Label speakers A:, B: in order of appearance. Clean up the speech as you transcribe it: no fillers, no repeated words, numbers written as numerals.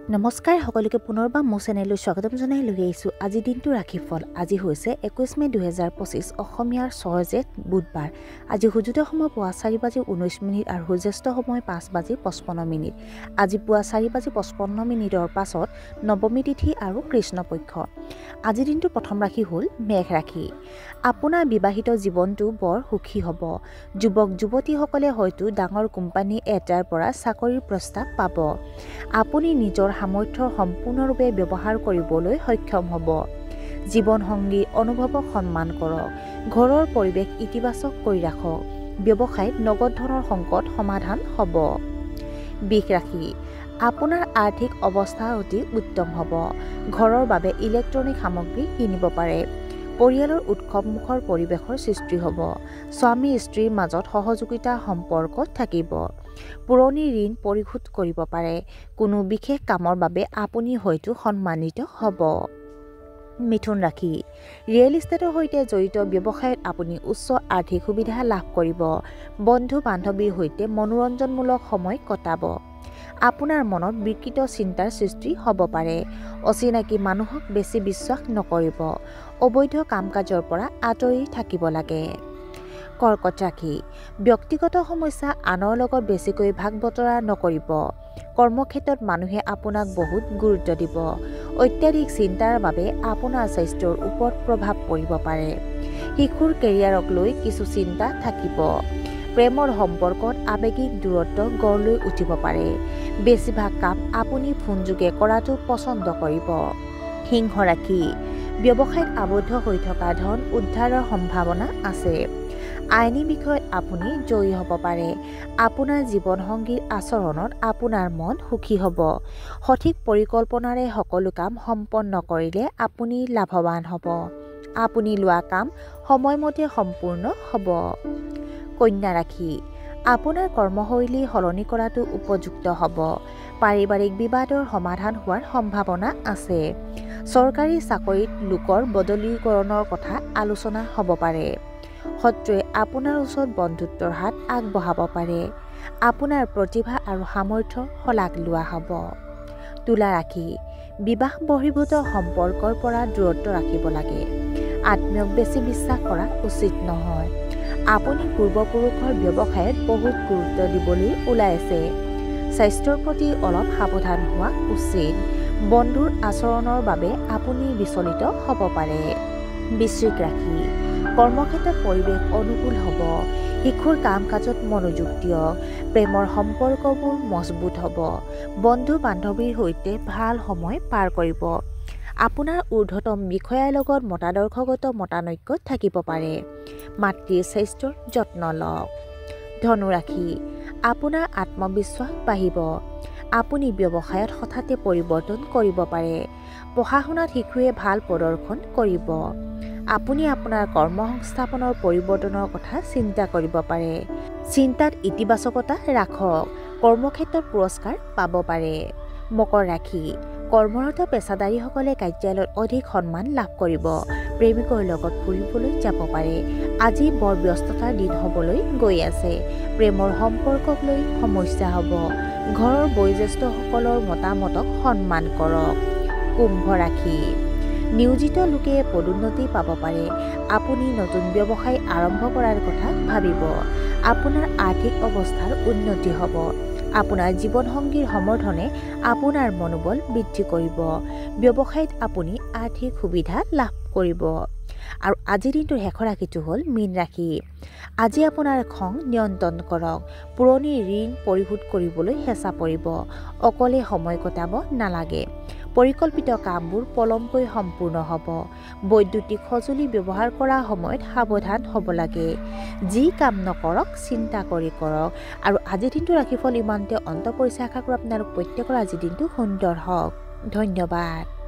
A: নমস্কাৰ সকলোকে পুনৰবাৰ মোৰ চেনেললৈ স্বাগতম জনাই লৈ আহিছোঁ আজি দিনটো ৰাশিফল। আজি হৈছে 21 মে 2025 অসমীয়াৰ 6 জেঠ বুধবাৰ। আজি সূৰ্যোদয় সময় পুৱা 4:19 আৰু সূৰ্যাস্ত সময় 5:55। আজি পুৱা 4:55 পাছত নৱমী তিথি আৰু কৃষ্ণপক্ষ। আজিৰ দিনটোৰ প্ৰথম ৰাশি হ'ল মেঘ ৰাশি। আপোনাৰ বিবাহিত জীৱনটো বৰ সুখী হ'ব। যুৱক যুৱতীসকলে হয়তো ডাঙৰ কোম্পানী এটাৰ পৰা চাকৰিৰ প্ৰস্তাৱ পাব। আপুনি নিজৰ সামৰ্থ্য সম্পূৰ্ণৰূপে ব্যৱহাৰ কৰিবলৈ সক্ষম হ'ব। জীৱনসংগী অনুভৱক সন্মান কৰক। ঘৰৰ পৰিৱেশ ইতিবাচক কৰি ৰাখক। ব্যৱসায়ত নগদ ধনৰ সংকট সমাধান হ'ব। বৃষ ৰাশি। আপোনাৰ আৰ্থিক অৱস্থা অতি উত্তম হ'ব। ঘৰৰ বাবে ইলেক্ট্ৰনিক সামগ্ৰী কিনিব পাৰে। পৰিয়ালৰ উৎসৱমুখৰ পৰিৱেশৰ সৃষ্টি হ'ব। স্বামী স্ত্ৰীৰ মাজত সহযোগিতা সম্পৰ্ক থাকিব। পুৰণি ঋণ পৰিশোধ কৰিব পাৰে। কোনো বিশেষ কামৰ বাবে আপুনি হয়তো সন্মানিত হ'ব। মিথুন ৰাশি। ৰিয়েল ইষ্টেটৰ সৈতে জড়িত ব্যৱসায়ত আপুনি উচ্চ আৰ্থিক সুবিধা লাভ কৰিব। বন্ধু বান্ধৱীৰ সৈতে মনোৰঞ্জনমূলক সময় কটাব। আপোনাৰ মনত বিকৃত চিন্তাৰ সৃষ্টি হ'ব পাৰে। অচিনাকি মানুহক বেছি বিশ্বাস নকৰিব। অবৈধ কাম কাজৰ পৰা আঁতৰি থাকিব লাগে। কৰ্কট ৰাশি। ব্যক্তিগত সমস্যা আনৰ লগত বেছিকৈ ভাগ বতৰা নকৰিব। কৰ্মক্ষেত্ৰত মানুহে আপোনাক বহুত গুৰুত্ব দিব। অত্যাধিক চিন্তাৰ বাবে আপোনাৰ স্বাস্থ্যৰ ওপৰত প্ৰভাৱ পৰিব পাৰে। শিশুৰ কেৰিয়াৰক লৈ কিছু চিন্তা থাকিব। প্ৰেমৰ সম্পৰ্কত আৱেগিক দূৰত্ব গঢ় লৈ উঠিব পাৰে। বেছিভাগ কাম আপুনি ফোনযোগে কৰাটো পছন্দ কৰিব। সিংহ ৰাশি। ব্যৱসায়ত আবদ্ধ হৈ থকা ধন উদ্ধাৰৰ সম্ভাৱনা আছে। আইনী বিষয়ত আপুনি জয়ী হ'ব পাৰে। আপোনাৰ জীৱনসংগীৰ আচৰণত আপোনাৰ মন সুখী হ'ব। সঠিক পৰিকল্পনাৰে সকলো কাম সম্পন্ন কৰিলে আপুনি লাভৱান হ'ব। আপুনি লোৱা কাম সময়মতে সম্পূৰ্ণ হ'ব। কন্যা ৰাশি। আপোনাৰ কৰ্মশৈলী সলনি কৰাটো উপযুক্ত হ'ব। পাৰিবাৰিক বিবাদৰ সমাধান হোৱাৰ সম্ভাৱনা আছে। চৰকাৰী চাকৰিত লোকৰ বদলীকৰণৰ কথা আলোচনা হ'ব পাৰে। শত্ৰুৱে আপোনাৰ ওচৰত বন্ধুত্বৰ হাত আগবঢ়াব পাৰে। আপোনাৰ প্ৰতিভা আৰু সামৰ্থ্য শলাগ লোৱা হ'ব। তুলা ৰাশি। বিবাহ বহিৰ্ভূত সম্পৰ্কৰ পৰা দূৰত্ব ৰাখিব লাগে। আত্মীয়ক বেছি বিশ্বাস কৰা উচিত নহয়। আপুনি পূৰ্বপুৰুষৰ ব্যৱসায়ত বহুত গুৰুত্ব দিবলৈ ওলাইছে। স্বাস্থ্যৰ প্ৰতি অলপ সাৱধান হোৱা উচিত। বন্ধুৰ আচৰণৰ বাবে আপুনি বিচলিত হ'ব পাৰে। বৃশ্চিক ৰাশি। কৰ্মক্ষেত্ৰত পৰিৱেশ অনুকূল হ'ব। শিশুৰ কাম কাজত মনোযোগ দিয়ক। প্ৰেমৰ সম্পৰ্কবোৰ মজবুত হ'ব। বন্ধু বান্ধৱীৰ সৈতে ভাল সময় পাৰ কৰিব। আপোনাৰ ঊৰ্ধ্বতম বিষয়াৰ লগত মতাদৰ্শগত মতানৈক্য থাকিব পাৰে। মাতৃৰ স্বাস্থ্যৰ যত্ন লওক। ধনু ৰাশি। আপোনাৰ আত্মবিশ্বাস বাঢ়িব। আপুনি ব্যৱসায়ত হঠাতে পৰিৱৰ্তন কৰিব পাৰে। পঢ়া শুনাত শিশুৱে ভাল প্ৰদৰ্শন কৰিব। আপুনি আপোনাৰ কৰ্মসংস্থাপনৰ পৰিৱৰ্তনৰ কথা চিন্তা কৰিব পাৰে। চিন্তাত ইতিবাচকতা ৰাখক। কৰ্মক্ষেত্ৰত পুৰস্কাৰ পাব পাৰে। মকৰ ৰাশি। কৰ্মৰত পেছাদাৰীসকলে কাৰ্যালয়ত অধিক সন্মান লাভ কৰিব। প্ৰেমিকৰ লগত ফুৰিবলৈ যাব পাৰে। আজি বৰ ব্যস্ততাৰ দিন হ'বলৈ গৈ আছে। প্ৰেমৰ সম্পৰ্কক লৈ সমস্যা হ'ব। ঘৰৰ বয়োজ্যেষ্ঠসকলৰ মতামতক সন্মান কৰক। কুম্ভ ৰাশি। নিয়োজিত লোকে পদোন্নতি পাব পাৰে। আপুনি নতুন ব্যৱসায় আৰম্ভ কৰাৰ কথা ভাবিব। আপোনাৰ আৰ্থিক অৱস্থাৰ উন্নতি হ'ব। আপোনাৰ জীৱনসংগীৰ সমৰ্থনে আপোনাৰ মনোবল বৃদ্ধি কৰিব। ব্যৱসায়ত আপুনি আৰ্থিক সুবিধা লাভ কৰিব। আৰু আজিৰ দিনটোৰ শেষৰ ৰাশিটো হ'ল মীন ৰাশি। আজি আপোনাৰ খং নিয়ন্ত্ৰণ কৰক। পুৰণি ঋণ পৰিশোধ কৰিবলৈ হেঁচা পৰিব। অকলে সময় কটাব নালাগে। পৰিকল্পিত কামবোৰ পলমকৈ সম্পূৰ্ণ হ'ব। বৈদ্যুতিক সঁজুলি ব্যৱহাৰ কৰাৰ সময়ত সাৱধান হ'ব লাগে। যি কাম নকৰক চিন্তা কৰি কৰক। আৰু আজিৰ দিনটোৰ ৰাশিফল ইমানতে অন্ত পৰিছে। আশা কৰোঁ আপোনালোক প্ৰত্যেকৰ আজিৰ দিনটো সুন্দৰ হওক। ধন্যবাদ।